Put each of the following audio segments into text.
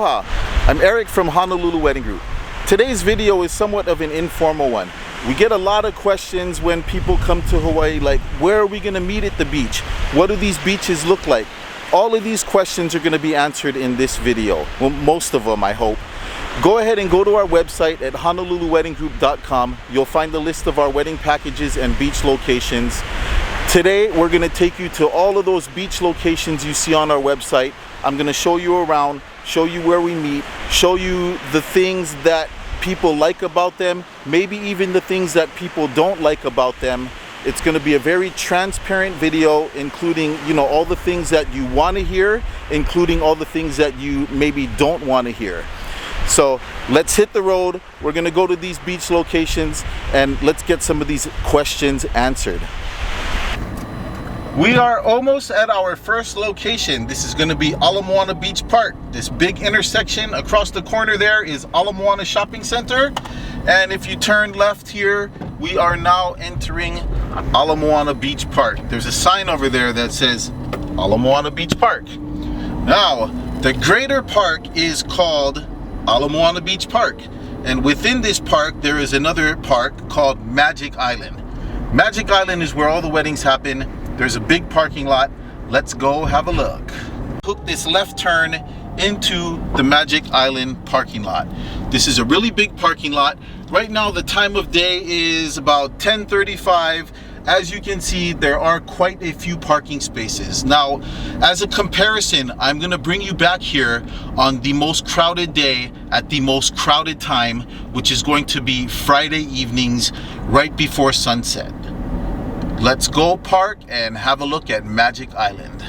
Aloha, I'm Eric from Honolulu Wedding Group. Today's video is somewhat of an informal one. We get a lot of questions when people come to Hawaii, like where are we going to meet at the beach? What do these beaches look like? All of these questions are going to be answered in this video. Well, most of them, I hope. Go ahead and go to our website at honoluluweddinggroup.com. You'll find the list of our wedding packages and beach locations. Today, we're going to take you to all of those beach locations you see on our website. I'm going to show you around, show you where we meet, show you the things that people like about them, maybe even the things that people don't like about them. It's going to be a very transparent video, including, all the things that you want to hear, including all the things that you maybe don't want to hear. So let's hit the road. We're going to go to these beach locations and let's get some of these questions answered. We are almost at our first location. This is going to be Ala Moana Beach Park. This big intersection across the corner there is Ala Moana Shopping Center. And if you turn left here, we are now entering Ala Moana Beach Park. There's a sign over there that says Ala Moana Beach Park. Now, the greater park is called Ala Moana Beach Park. And within this park, there is another park called Magic Island. Magic Island is where all the weddings happen. There's a big parking lot. Let's go have a look. Hook this left turn into the Magic Island parking lot. This is a really big parking lot. Right now the time of day is about 10:35. As you can see, there are quite a few parking spaces. Now, as a comparison, I'm gonna bring you back here on the most crowded day at the most crowded time, which is going to be Friday evenings right before sunset. Let's go park and have a look at Magic Island.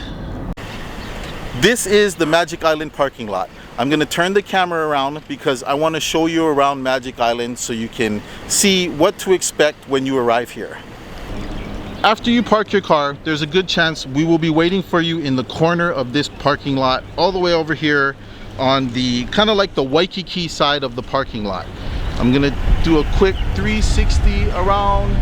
This is the Magic Island parking lot. I'm going to turn the camera around because I want to show you around Magic Island so you can see what to expect when you arrive here. After you park your car, there's a good chance we will be waiting for you in the corner of this parking lot, all the way over here on the kind of like the Waikiki side of the parking lot. I'm going to do a quick 360 around.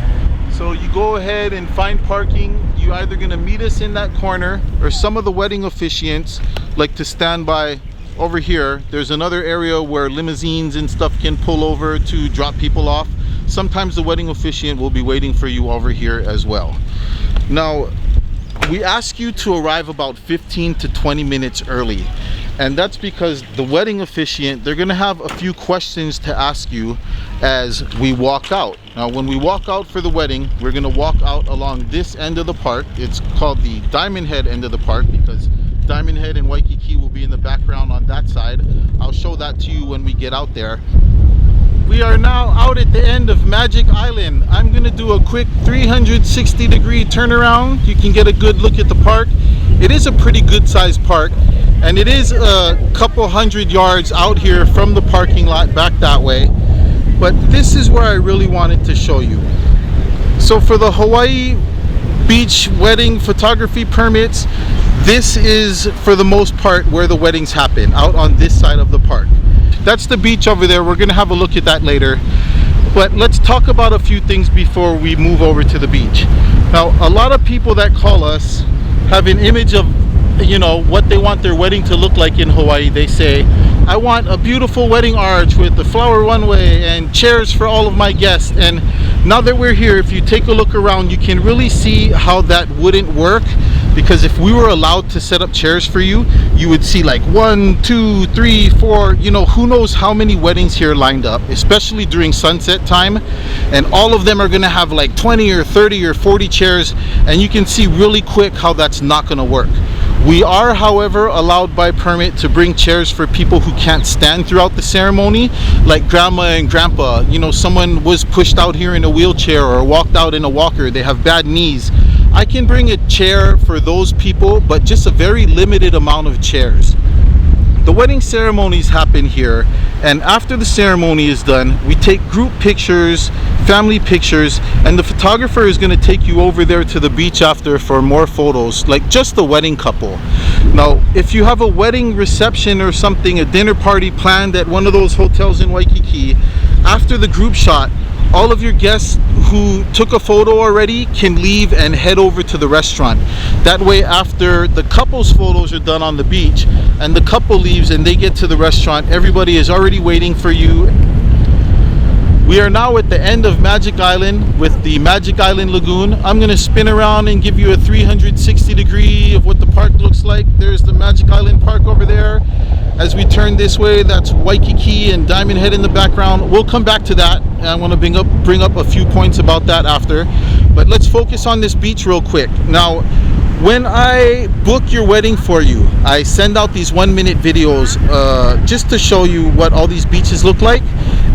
So you go ahead and find parking. You're either gonna meet us in that corner, or some of the wedding officiants like to stand by over here. There's another area where limousines and stuff can pull over to drop people off. Sometimes the wedding officiant will be waiting for you over here as well. Now, we ask you to arrive about 15 to 20 minutes early. And that's because the wedding officiant, they're gonna have a few questions to ask you as we walk out. Now, when we walk out for the wedding, we're gonna walk out along this end of the park. It's called the Diamond Head end of the park because Diamond Head and Waikiki will be in the background on that side. I'll show that to you when we get out there. We are now out at the end of Magic Island. I'm gonna do a quick 360-degree turnaround. You can get a good look at the park. It is a pretty good sized park, and it is a couple hundred yards out here from the parking lot back that way. But this is where I really wanted to show you. So for the Hawaii beach wedding photography permits, this is for the most part where the weddings happen, out on this side of the park. That's the beach over there. We're gonna have a look at that later. But let's talk about a few things before we move over to the beach. Now, a lot of people that call us have an image of what they want their wedding to look like in Hawaii. They say, I want a beautiful wedding arch with the flower runway and chairs for all of my guests. And now that we're here, if you take a look around, you can really see how that wouldn't work, because if we were allowed to set up chairs for you, you would see like 1, 2, 3, 4, who knows how many weddings here lined up, especially during sunset time, and all of them are gonna have like 20 or 30 or 40 chairs, and you can see really quick how that's not gonna work. We are, however, allowed by permit to bring chairs for people who can't stand throughout the ceremony, like grandma and grandpa. Someone was pushed out here in a wheelchair or walked out in a walker, they have bad knees. I can bring a chair for those people, but just a very limited amount of chairs. The wedding ceremonies happen here, and after the ceremony is done, we take group pictures, family pictures, and the photographer is going to take you over there to the beach after for more photos, like just the wedding couple. Now, if you have a wedding reception or something, a dinner party planned at one of those hotels in Waikiki, after the group shot, all of your guests who took a photo already can leave and head over to the restaurant. That way, after the couple's photos are done on the beach and the couple leaves and they get to the restaurant, everybody is already waiting for you. We are now at the end of Magic Island with the Magic Island Lagoon. I'm going to spin around and give you a 360 degree of what the park looks like. There's the Magic Island Park over there. As we turn this way, that's Waikiki and Diamond Head in the background. We'll come back to that. I want to bring up a few points about that after. But let's focus on this beach real quick. Now, when I book your wedding for you, I send out these 1-minute videos just to show you what all these beaches look like.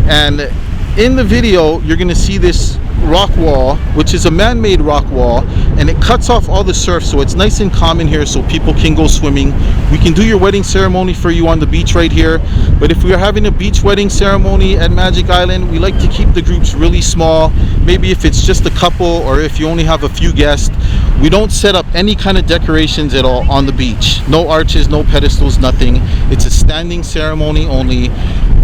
And in the video, you're going to see this rock wall, which is a man-made rock wall, and it cuts off all the surf, so it's nice and calm in here so people can go swimming. We can do your wedding ceremony for you on the beach right here. But if we are having a beach wedding ceremony at Magic Island, we like to keep the groups really small. Maybe if it's just a couple or if you only have a few guests. We don't set up any kind of decorations at all on the beach. No arches, no pedestals, nothing. It's a standing ceremony only.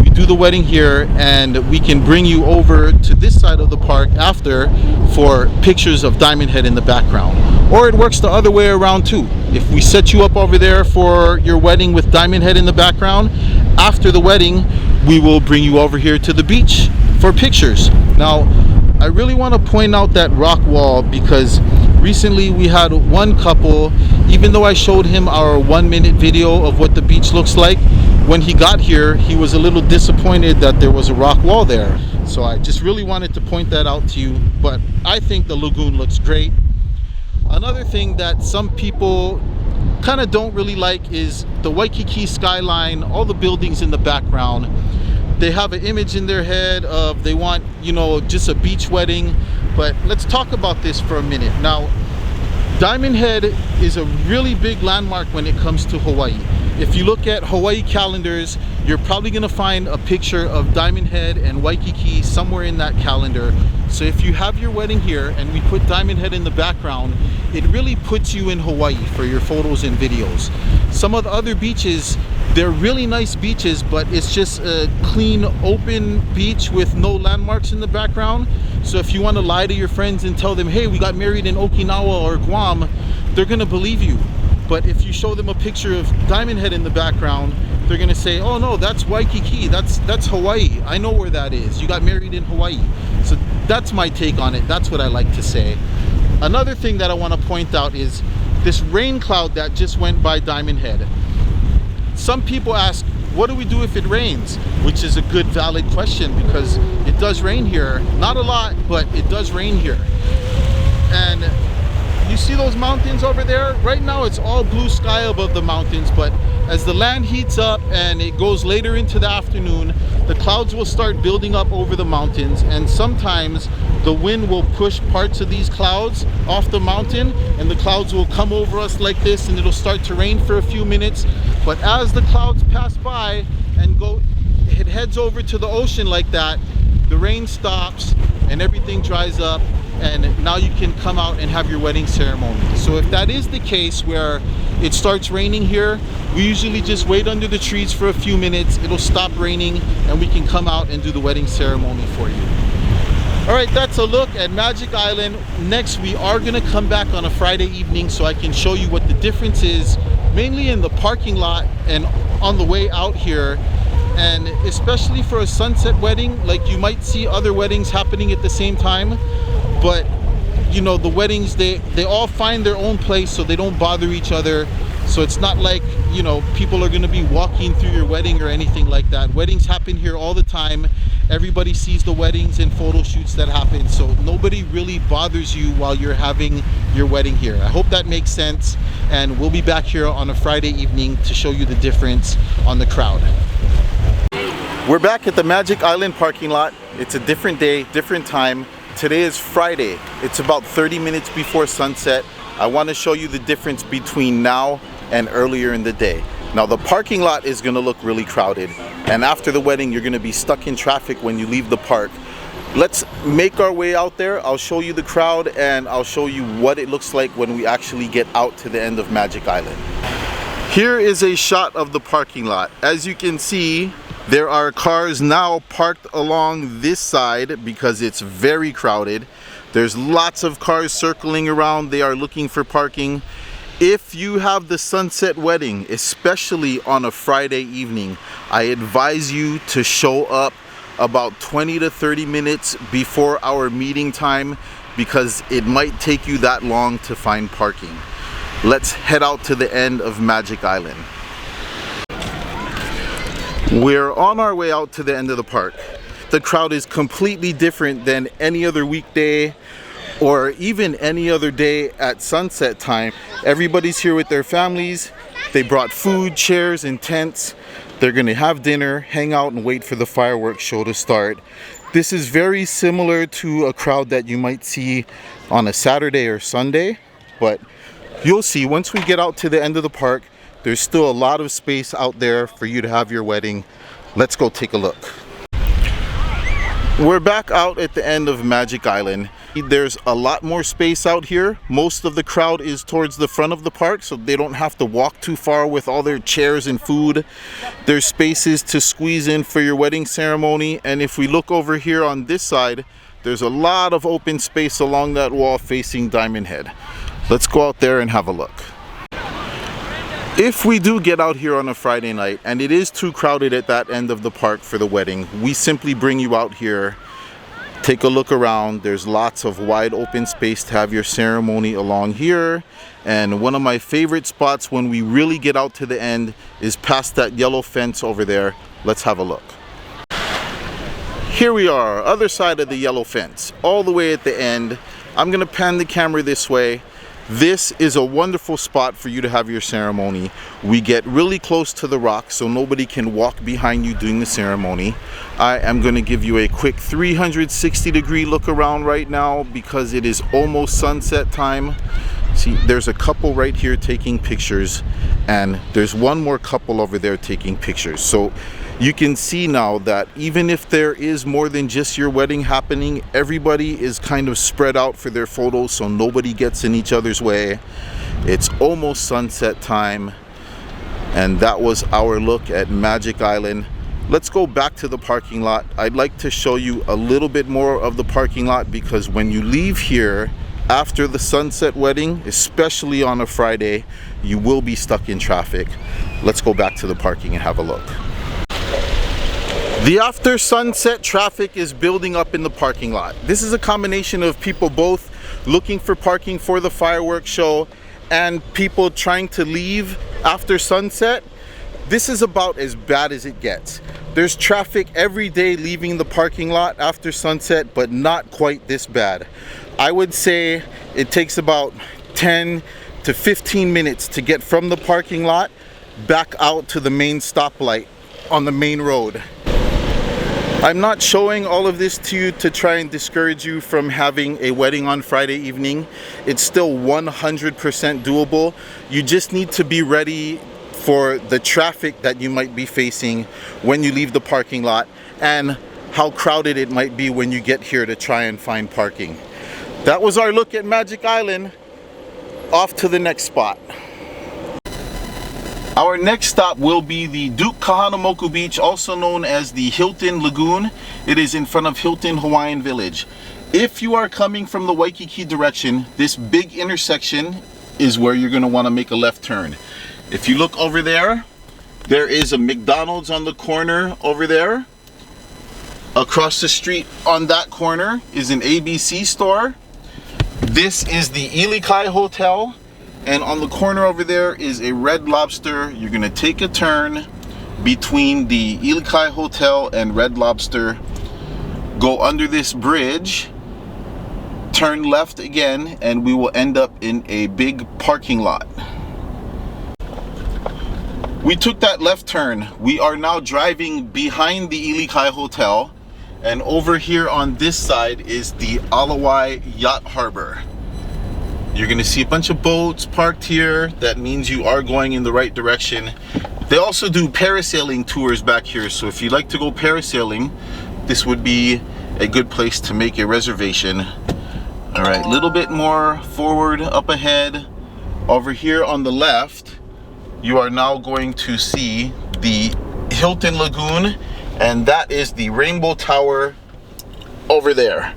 We do the wedding here, and we can bring you over to this side of the park after for pictures of Diamond Head in the background. Or it works the other way around too. If we set you up over there for your wedding with Diamond Head in the background, after the wedding we will bring you over here to the beach for pictures. Now, I really want to point out that rock wall because recently we had one couple, even though I showed him our 1-minute video of what the beach looks like, when he got here he was a little disappointed that there was a rock wall there. So I just really wanted to point that out to you. But I think the lagoon looks great. Another thing that some people kind of don't really like is the Waikiki skyline, all the buildings in the background. They have an image in their head of they want, you know, just a beach wedding. But let's talk about this for a minute. Now, Diamond Head is a really big landmark when it comes to Hawaii. If you look at Hawaii calendars, you're probably going to find a picture of Diamond Head and Waikiki somewhere in that calendar. So if you have your wedding here and we put Diamond Head in the background, it really puts you in Hawaii for your photos and videos. Some of the other beaches, they're really nice beaches, but it's just a clean, open beach with no landmarks in the background. So if you want to lie to your friends and tell them, hey, we got married in Okinawa or Guam, they're going to believe you. But if you show them a picture of Diamond Head in the background, they're going to say, oh no, that's Waikiki, that's Hawaii. I know where that is. You got married in Hawaii. So that's my take on it. That's what I like to say. Another thing that I want to point out is this rain cloud that just went by Diamond Head. Some people ask, what do we do if it rains? Which is a good, valid question because it does rain here. Not a lot, but it does rain here. And you see those mountains over there? Right now it's all blue sky above the mountains, but as the land heats up and it goes later into the afternoon, the clouds will start building up over the mountains, and sometimes the wind will push parts of these clouds off the mountain and the clouds will come over us like this and it'll start to rain for a few minutes. But as the clouds pass by and it heads over to the ocean like that, the rain stops and everything dries up, and now you can come out and have your wedding ceremony. So if that is the case where it starts raining here, we usually just wait under the trees for a few minutes. It'll stop raining and we can come out and do the wedding ceremony for you. All right, that's a look at Magic Island. Next, we are gonna come back on a Friday evening so I can show you what the difference is, mainly in the parking lot and on the way out here. And especially for a sunset wedding, like you might see other weddings happening at the same time, but you know, the weddings, they all find their own place so they don't bother each other. So it's not like, you know, people are going to be walking through your wedding or anything like that. Weddings happen here all the time. Everybody sees the weddings and photo shoots that happen, so nobody really bothers you while you're having your wedding here. I hope that makes sense, and we'll be back here on a Friday evening to show you the difference on the crowd. We're back at the Magic Island parking lot. It's a different day, different time. Today is Friday. It's about 30 minutes before sunset. I want to show you the difference between now and earlier in the day. Now, the parking lot is going to look really crowded, and after the wedding you're going to be stuck in traffic when you leave the park. Let's make our way out there. I'll show you the crowd and I'll show you what it looks like when we actually get out to the end of Magic Island. Here is a shot of the parking lot. As you can see, There are cars now parked along this side because it's very crowded. There's lots of cars circling around. They are looking for parking. If you have the sunset wedding, especially on a Friday evening, I advise you to show up about 20 to 30 minutes before our meeting time because it might take you that long to find parking. Let's head out to the end of Magic Island. We're on our way out to the end of the park. The crowd is completely different than any other weekday or even any other day at sunset time. Everybody's here with their families. They brought food, chairs, and tents. They're gonna have dinner, hang out, and wait for the fireworks show to start. This is very similar to a crowd that you might see on a Saturday or Sunday, but you'll see once we get out to the end of the park, there's still a lot of space out there for you to have your wedding. Let's go take a look. We're back out at the end of Magic Island. There's a lot more space out here. Most of the crowd is towards the front of the park, so they don't have to walk too far with all their chairs and food. There's spaces to squeeze in for your wedding ceremony. And if we look over here on this side, there's a lot of open space along that wall facing Diamond Head. Let's go out there and have a look. If we do get out here on a Friday night and it is too crowded at that end of the park for the wedding, we simply bring you out here, take a look around. There's lots of wide open space to have your ceremony along here. And one of my favorite spots when we really get out to the end is past that yellow fence over there. Let's have a look. Here we are, other side of the yellow fence, all the way at the end. I'm gonna pan the camera this way. This is a wonderful spot for you to have your ceremony. We get really close to the rock so nobody can walk behind you during the ceremony. I am going to give you a quick 360-degree look around right now because it is almost sunset time. See, there's a couple right here taking pictures, and there's one more couple over there taking pictures. So you can see now that even if there is more than just your wedding happening, everybody is kind of spread out for their photos so nobody gets in each other's way. It's almost sunset time, and that was our look at Magic Island. Let's go back to the parking lot. I'd like to show you a little bit more of the parking lot because when you leave here after the sunset wedding, especially on a Friday, you will be stuck in traffic. Let's go back to the parking and have a look. The after sunset traffic is building up in the parking lot. This is a combination of people both looking for parking for the fireworks show and people trying to leave after sunset. This is about as bad as it gets. There's traffic every day leaving the parking lot after sunset, but not quite this bad. I would say it takes about 10 to 15 minutes to get from the parking lot back out to the main stoplight on the main road. I'm not showing all of this to you to try and discourage you from having a wedding on Friday evening. It's still 100% doable. You just need to be ready for the traffic that you might be facing when you leave the parking lot and how crowded it might be when you get here to try and find parking. That was our look at Magic Island. Off to the next spot. Our next stop will be the Duke Kahanamoku Beach, also known as the Hilton Lagoon. It is in front of Hilton Hawaiian Village. If you are coming from the Waikiki direction, this big intersection is where you're going to want to make a left turn. If you look over there, there is a McDonald's on the corner over there. Across the street on that corner is an ABC store. This is the Ilikai Hotel. And on the corner over there is a Red Lobster. You're gonna take a turn between the Ilikai Hotel and Red Lobster, go under this bridge, turn left again, and we will end up in a big parking lot. We took that left turn. We are now driving behind the Ilikai Hotel, and over here on this side is the Waialae Yacht Harbor. You're gonna see a bunch of boats parked here. That means you are going in the right direction. They also do parasailing tours back here, so if you like to go parasailing, this would be a good place to make a reservation. All right, a little bit more forward up ahead. Over here on the left, you are now going to see the Hilton Lagoon And that is the Rainbow Tower over there.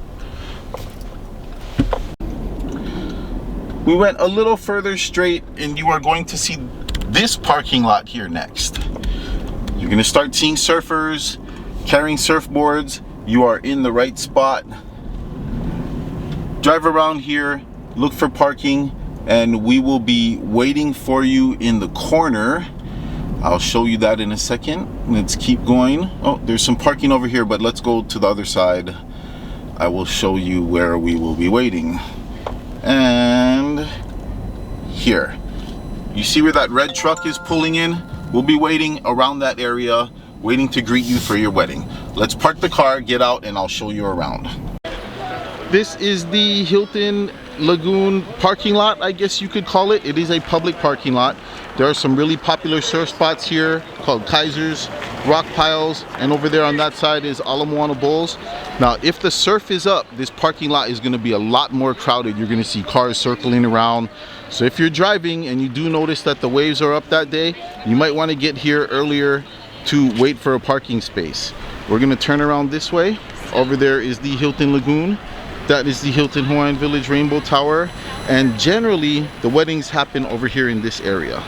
We went a little further straight and you are going to see this parking lot here next. You're going to start seeing surfers carrying surfboards. You are in the right spot. Drive around here, look for parking, and we will be waiting for you in the corner. I'll show you that in a second. Let's keep going. Oh, there's some parking over here, but let's go to the other side. I will show you where we will be waiting. And here. You see where that red truck is pulling in? We'll be waiting around that area, waiting to greet you for your wedding. Let's park the car, get out, and I'll show you around. This is the Hilton Lagoon parking lot, I guess you could call it. It is a public parking lot. There are some really popular surf spots here called Kaisers, Rock Piles, and over there on that side is Ala Moana Bowls. Now, if the surf is up, this parking lot is going to be a lot more crowded. You're going to see cars circling around. So if you're driving and you do notice that the waves are up that day, you might want to get here earlier to wait for a parking space. We're going to turn around this way. Over there is the Hilton Lagoon. That is the Hilton Hawaiian Village Rainbow Tower, and generally the weddings happen over here in this area.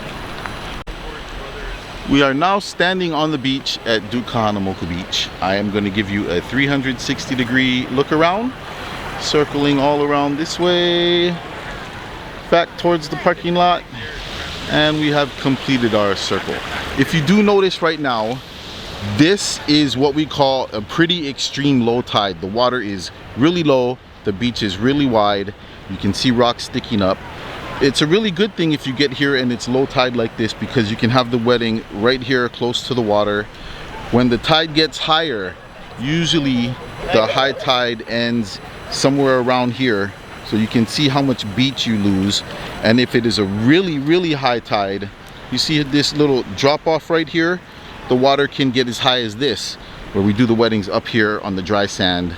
We are now standing on the beach at Duke Kahanamoku Beach. I am going to give you a 360-degree look around, circling all around this way, back towards the parking lot, and we have completed our circle. If you do notice right now, this is what we call a pretty extreme low tide. The water is really low, the beach is really wide, you can see rocks sticking up. It's a really good thing if you get here and it's low tide like this, because you can have the wedding right here close to the water. When the tide gets higher, usually the high tide ends somewhere around here, so you can see how much beach you lose. And if it is a really high tide, you see this little drop off right here, the water can get as high as this, where we do the weddings up here on the dry sand.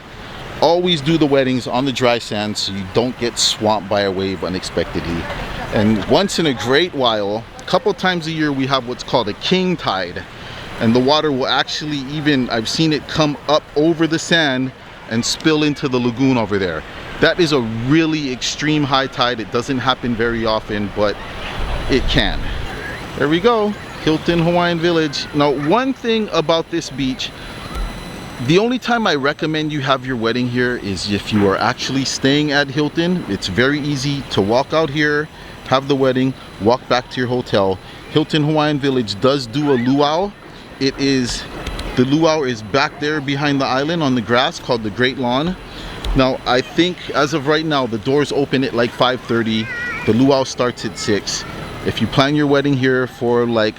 Always do the weddings on the dry sand so you don't get swamped by a wave unexpectedly. And once in a great while, a couple times a year, we have what's called a king tide, and the water will actually even, I've seen it come up over the sand and spill into the lagoon over there. That is a really extreme high tide. It doesn't happen very often, but it can. There we go, Hilton Hawaiian Village. Now, one thing about this beach, the only time I recommend you have your wedding here is if you are actually staying at Hilton. It's very easy to walk out here, have the wedding, walk back to your hotel. Hilton Hawaiian Village does do a luau. The luau is back there behind the island on the grass, called the Great Lawn. Now, I think as of right now, the doors open at like 5:30. The luau starts at 6. If you plan your wedding here for like,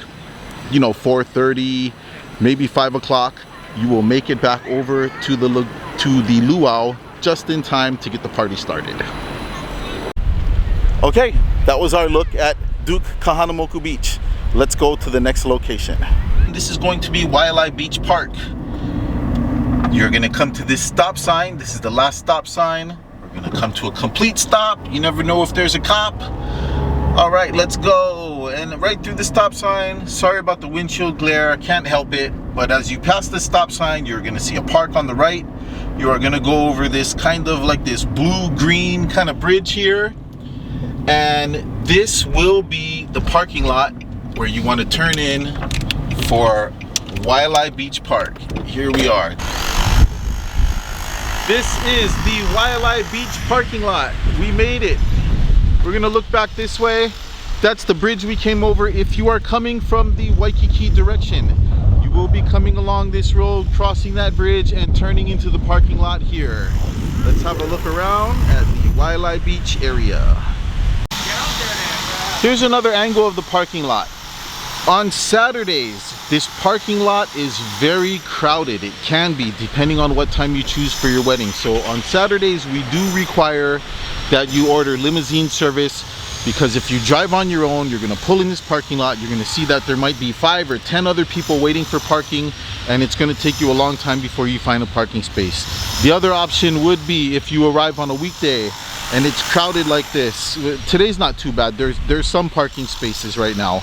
4:30, maybe 5 o'clock, you will make it back over to the luau just in time to get the party started. Okay, that was our look at Duke Kahanamoku Beach. Let's go to the next location. This is going to be Waialae Beach Park. You're gonna come to this stop sign. This is the last stop sign. We're gonna come to a complete stop. You never know if there's a cop. All right, let's go. And right through the stop sign, sorry about the windshield glare, I can't help it. But as you pass the stop sign, you're gonna see a park on the right. You are gonna go over this kind of like this blue-green kind of bridge here. And this will be the parking lot where you wanna turn in for Waialae Beach Park. Here we are. This is the Waialae Beach parking lot. We made it. We're gonna look back this way. That's the bridge we came over. If you are coming from the Waikiki direction, you will be coming along this road, crossing that bridge and turning into the parking lot here. Let's have a look around at the Waialae Beach area. Here's another angle of the parking lot. On Saturdays, this parking lot is very crowded. It can be, depending on what time you choose for your wedding. So on Saturdays, we do require that you order limousine service, because if you drive on your own, you're gonna pull in this parking lot, you're gonna see that there might be 5 or 10 other people waiting for parking, and it's gonna take you a long time before you find a parking space. The other option would be if you arrive on a weekday and it's crowded like this. Today's not too bad. There's some parking spaces right now.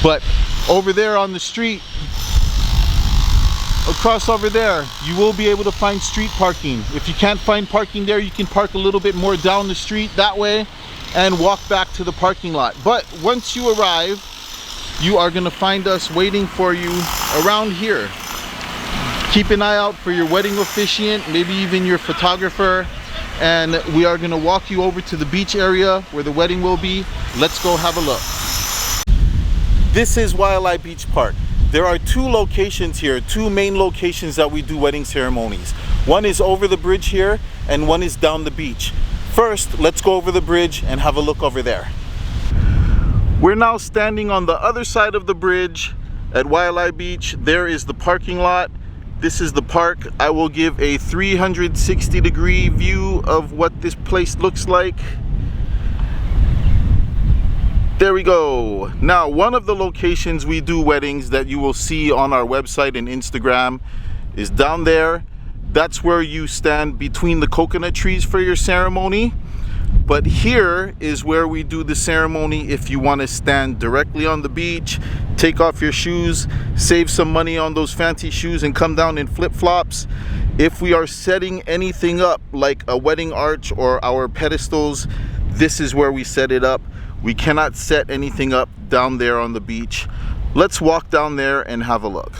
But over there on the street, across over there, you will be able to find street parking. If you can't find parking there, you can park a little bit more down the street that way and walk back to the parking lot. But once you arrive, you are going to find us waiting for you around here. Keep an eye out for your wedding officiant, maybe even your photographer, and we are going to walk you over to the beach area where the wedding will be. Let's go have a look. This is Waialae Beach Park. There are two locations here, two main locations that we do wedding ceremonies. One is over the bridge here and one is down the beach. First, let's go over the bridge and have a look over there. We're now standing on the other side of the bridge at Waialae Beach. There is the parking lot. This is the park. I will give a 360-degree view of what this place looks like. There we go. Now, one of the locations we do weddings that you will see on our website and Instagram is down there. That's where you stand between the coconut trees for your ceremony. But here is where we do the ceremony if you want to stand directly on the beach, take off your shoes, save some money on those fancy shoes and come down in flip-flops. If we are setting anything up like a wedding arch or our pedestals, this is where we set it up. We cannot set anything up down there on the beach. Let's walk down there and have a look.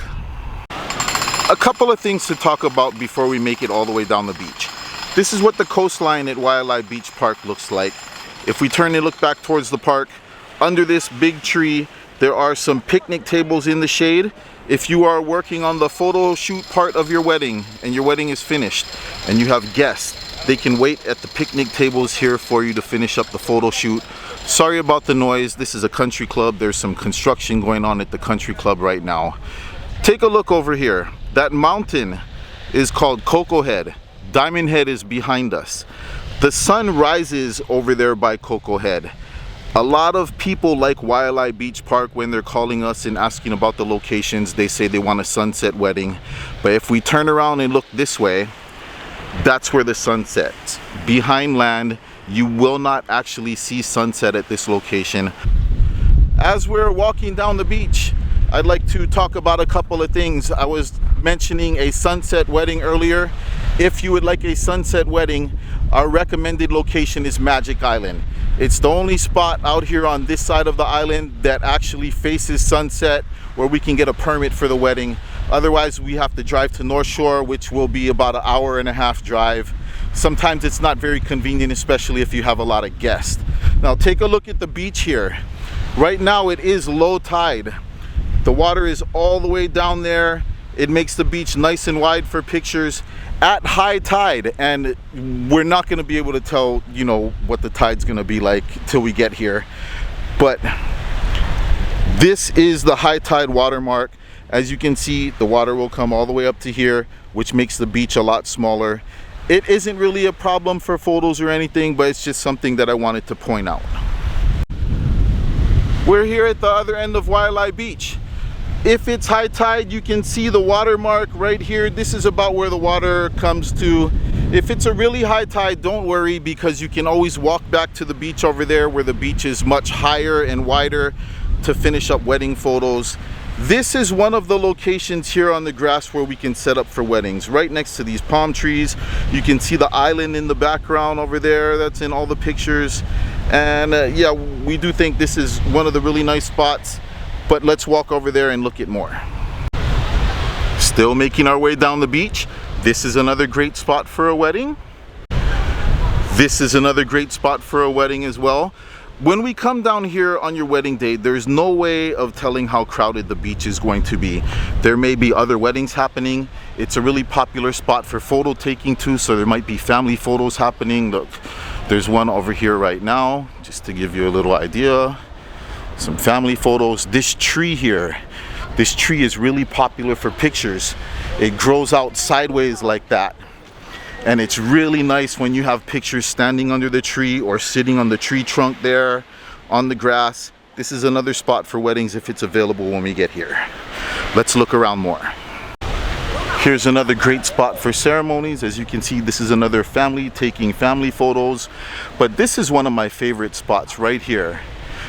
A couple of things to talk about before we make it all the way down the beach. This is what the coastline at Waialae Beach Park looks like. If we turn and look back towards the park, under this big tree, there are some picnic tables in the shade. If you are working on the photo shoot part of your wedding and your wedding is finished and you have guests, they can wait at the picnic tables here for you to finish up the photo shoot. Sorry about the noise. This is a country club. There's some construction going on at the country club right now. Take a look over here. That mountain is called Coco Head. Diamond Head is behind us. The sun rises over there by Coco Head. A lot of people like Waialae Beach Park, when they're calling us and asking about the locations, they say they want a sunset wedding. But if we turn around and look this way, that's where the sun sets. Behind land, you will not actually see sunset at this location. As we're walking down the beach, I'd like to talk about a couple of things. I was mentioning a sunset wedding earlier. If you would like a sunset wedding, our recommended location is Magic Island. It's the only spot out here on this side of the island that actually faces sunset where we can get a permit for the wedding. Otherwise, we have to drive to North Shore, which will be about an hour-and-a-half drive. Sometimes it's not very convenient, especially if you have a lot of guests. Now take a look at the beach here. Right now it is low tide. The water is all the way down there. It makes the beach nice and wide for pictures. At high tide, and we're not going to be able to tell, you know, what the tide's going to be like till we get here, but this is the high tide watermark. As you can see, the water will come all the way up to here, which makes the beach a lot smaller. It isn't really a problem for photos or anything, but it's just something that I wanted to point out. We're here at the other end of Waialae Beach. If it's high tide, you can see the watermark right here. This is about where the water comes to. If it's a really high tide, don't worry, because you can always walk back to the beach over there where the beach is much higher and wider to finish up wedding photos. This is one of the locations here on the grass where we can set up for weddings. Right next to these palm trees. You can see the island in the background over there that's in all the pictures. And yeah, we do think this is one of the really nice spots. But let's walk over there and look at more. Still making our way down the beach. This is another great spot for a wedding. This is another great spot for a wedding as well. When we come down here on your wedding day, there's no way of telling how crowded the beach is going to be. There may be other weddings happening. It's a really popular spot for photo taking too, so there might be family photos happening. Look, there's one over here right now, just to give you a little idea. Some family photos. This tree here, this tree is really popular for pictures. It grows out sideways like that, and it's really nice when you have pictures standing under the tree or sitting on the tree trunk there on the grass. This is another spot for weddings if it's available when we get here. Let's look around more. Here's another great spot for ceremonies. As you can see, this is another family taking family photos, but this is one of my favorite spots right here.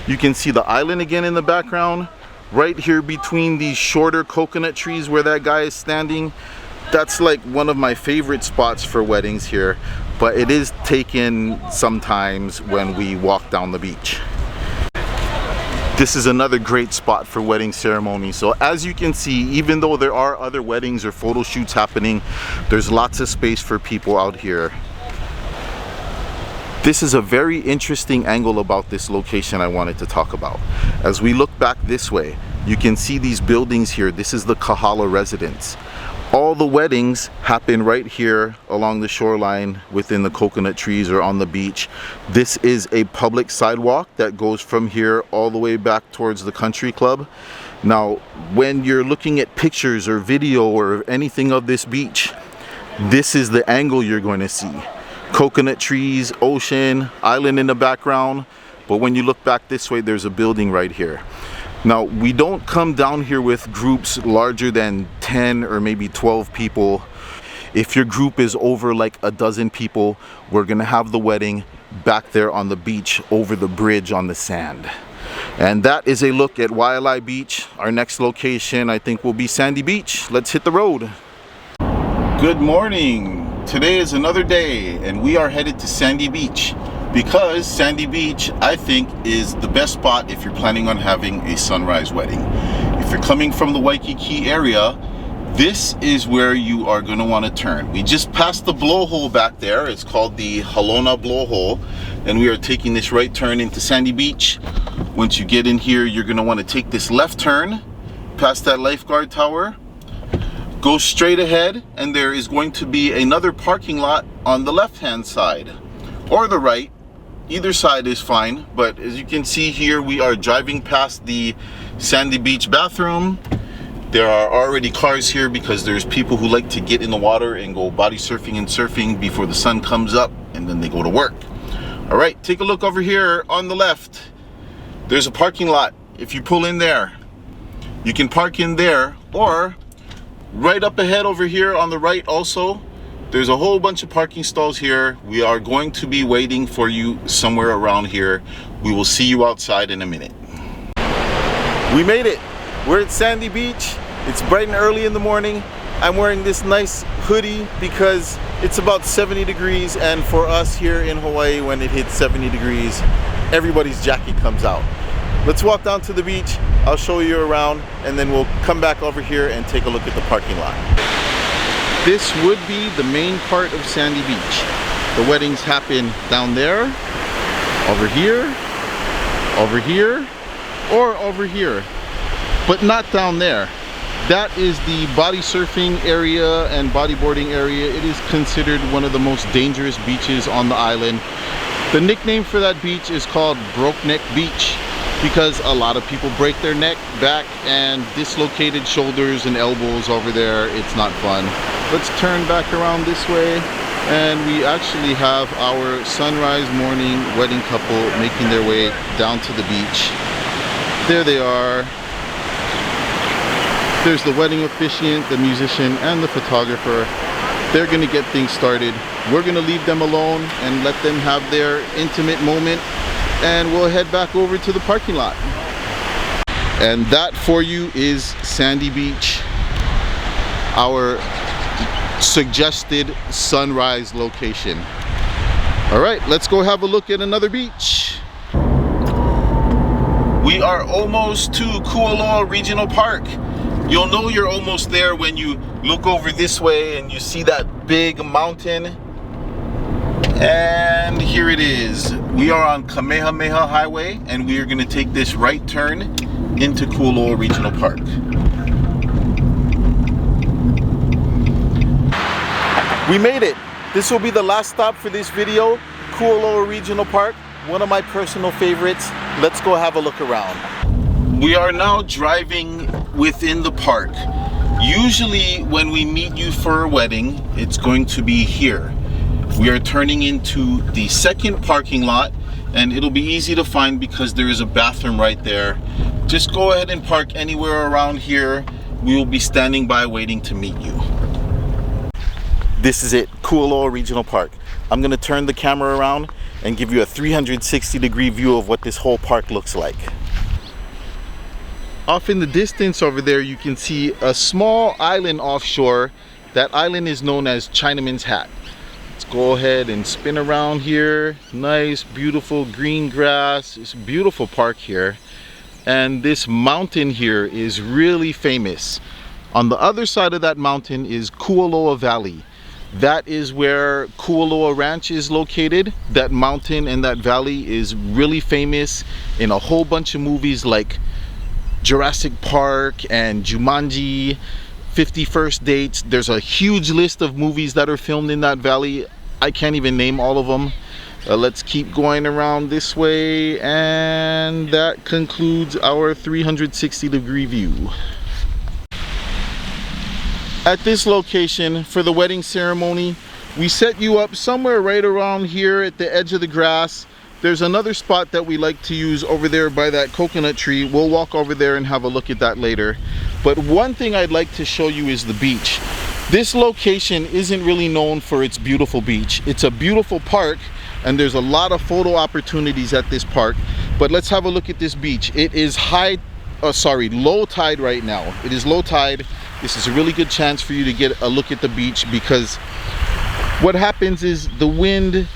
You can see the island again in the background. right here between these shorter coconut trees where that guy is standing. That's like one of my favorite spots for weddings here, but it is taken sometimes when we walk down the beach. This is another great spot for wedding ceremony. So as you can see, even though there are other weddings or photo shoots happening, there's lots of space for people out here. This is a very interesting angle about this location I wanted to talk about. As we look back this way, you can see these buildings here. This is the Kahala residence. All the weddings happen right here along the shoreline within the coconut trees or on the beach. This is a public sidewalk that goes from here all the way back towards the country club. Now, when you're looking at pictures or video or anything of this beach, this is the angle you're going to see. Coconut trees, ocean, island in the background. But when you look back this way, there's a building right here. Now, we don't come down here with groups larger than 10 or maybe 12 people. If your group is over like a dozen people, we're gonna have the wedding back there on the beach over the bridge on the sand. And that is a look at Waialae Beach. Our next location, I think, will be Sandy Beach. Let's hit the road. Good morning. Today is another day and we are headed to Sandy Beach. Because Sandy Beach, I think, is the best spot if you're planning on having a sunrise wedding. If you're coming from the Waikiki area, this is where you are going to want to turn. We just passed the blowhole back there. It's called the Halona blowhole, and we are taking this right turn into Sandy Beach. Once you get in here, you're going to want to take this left turn past that lifeguard tower. Go straight ahead, and there is going to be another parking lot on the left-hand side or the right. Either side is fine, but as you can see here, we are driving past the Sandy Beach bathroom. There are already cars here because there's people who like to get in the water and go body surfing and surfing before the sun comes up, and then they go to work. All right, take a look over here on the left. There's a parking lot. If you pull in there, you can park in there, or right up ahead over here on the right also. There's a whole bunch of parking stalls here. We are going to be waiting for you somewhere around here. We will see you outside in a minute. We made it. We're at Sandy Beach. It's bright and early in the morning. I'm wearing this nice hoodie because it's about 70 degrees, and for us here in Hawaii, when it hits 70 degrees, everybody's jacket comes out. Let's walk down to the beach. I'll show you around, and then we'll come back over here and take a look at the parking lot. This would be the main part of Sandy Beach. The weddings happen down there, over here, or over here, but not down there. That is the body surfing area and bodyboarding area. It is considered one of the most dangerous beaches on the island. The nickname for that beach is called Broke Neck Beach, because a lot of people break their neck, back, and dislocated shoulders and elbows over there. It's not fun. Let's turn back around this way, and we actually have our sunrise morning wedding couple making their way down to the beach. There they are. There's the wedding officiant, the musician, and the photographer. They're gonna get things started. We're gonna leave them alone and let them have their intimate moment, and we'll head back over to the parking lot. And that for you is Sandy Beach, our suggested sunrise location. All right, let's go have a look at another beach. We are almost to Kuala Regional Park. You'll know you're almost there when you look over this way and you see that big mountain. And here it is. We are on Kamehameha Highway, and we are going to take this right turn into Kuala Regional Park. We made it. This will be the last stop for this video. Kuala Regional Park, one of my personal favorites. Let's go have a look around. We are now driving within the park. Usually when we meet you for a wedding, it's going to be here. We are turning into the second parking lot, and it'll be easy to find because there is a bathroom right there. Just go ahead and park anywhere around here. We will be standing by waiting to meet you. This is it, Kuala Regional Park. I'm gonna turn the camera around and give you a 360-degree view of what this whole park looks like. Off in the distance over there, you can see a small island offshore. That island is known as Chinaman's Hat. Let's go ahead and spin around here. Nice, beautiful green grass. It's a beautiful park here. And this mountain here is really famous. On the other side of that mountain is Kuala Valley. That is where Kuala Ranch is located. That mountain and that valley is really famous in a whole bunch of movies like Jurassic Park and Jumanji, 50 First Dates. There's a huge list of movies that are filmed in that valley. I can't even name all of them. Let's keep going around this way, and that concludes our 360-degree view. At this location for the wedding ceremony, we set you up somewhere right around here at the edge of the grass. There's another spot that we like to use over there by that coconut tree. We'll walk over there and have a look at that later. But one thing I'd like to show you is the beach. This location isn't really known for its beautiful beach. It's a beautiful park, and there's a lot of photo opportunities at this park. But let's have a look at this beach. It is low tide right now. It is low tide. This is a really good chance for you to get a look at the beach, because what happens is the wind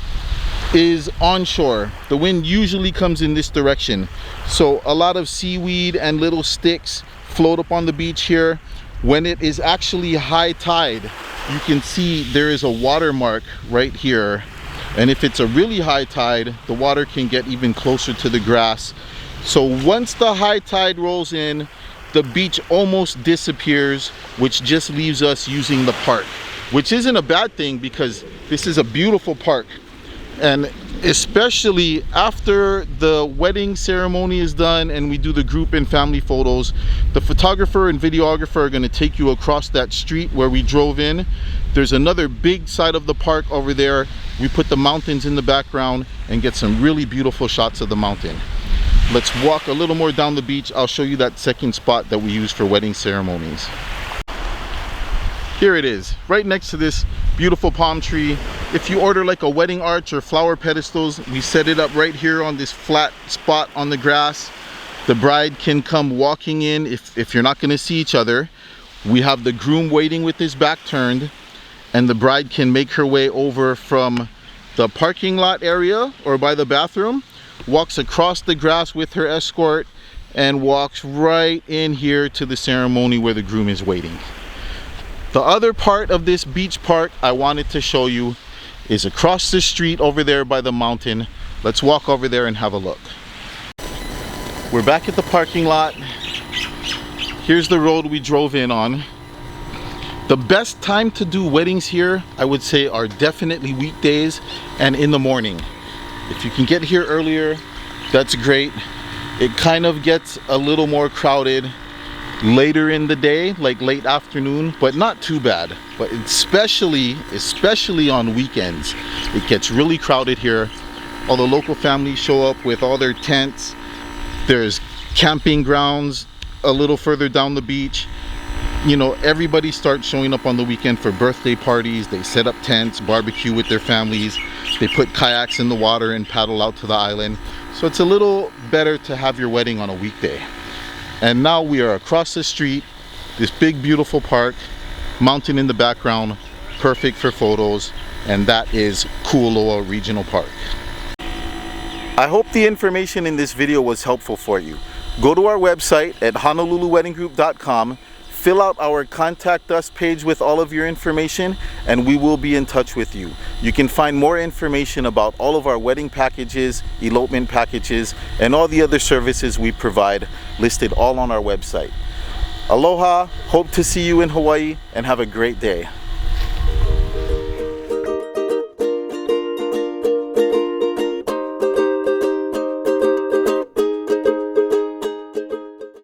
is onshore. The wind usually comes in this direction. So a lot of seaweed and little sticks float up on the beach here. When it is actually high tide, you can see there is a watermark right here. And if it's a really high tide, the water can get even closer to the grass. So once the high tide rolls in, the beach almost disappears, which just leaves us using the park, which isn't a bad thing because this is a beautiful park. And especially after the wedding ceremony is done and we do the group and family photos, the photographer and videographer are going to take you across that street where we drove in. There's another big side of the park over there. We put the mountains in the background and get some really beautiful shots of the mountain. Let's walk a little more down the beach. I'll show you that second spot that we use for wedding ceremonies. Here it is, right next to this beautiful palm tree. If you order like a wedding arch or flower pedestals, we set it up right here on this flat spot on the grass. The bride can come walking in if you're not gonna see each other. We have the groom waiting with his back turned, and the bride can make her way over from the parking lot area or by the bathroom, walks across the grass with her escort, and walks right in here to the ceremony where the groom is waiting. The other part of this beach park I wanted to show you is across the street over there by the mountain. Let's walk over there and have a look. We're back at the parking lot. Here's the road we drove in on. The best time to do weddings here, I would say, are definitely weekdays and in the morning. If you can get here earlier, that's great. It kind of gets a little more crowded later in the day, like late afternoon, but not too bad. But especially on weekends, it gets really crowded here. All the local families show up with all their tents. There's camping grounds a little further down the beach. You know, everybody starts showing up on the weekend for birthday parties. They set up tents, barbecue with their families. They put kayaks in the water and paddle out to the island. So it's a little better to have your wedding on a weekday. And now we are across the street, this big beautiful park, mountain in the background, perfect for photos, and that is Kuala Regional Park. I hope the information in this video was helpful for you. Go to our website at honoluluweddinggroup.com, fill out our contact us page with all of your information, and we will be in touch with you. You can find more information about all of our wedding packages, elopement packages, and all the other services we provide listed all on our website. Aloha, hope to see you in Hawaii, and have a great day.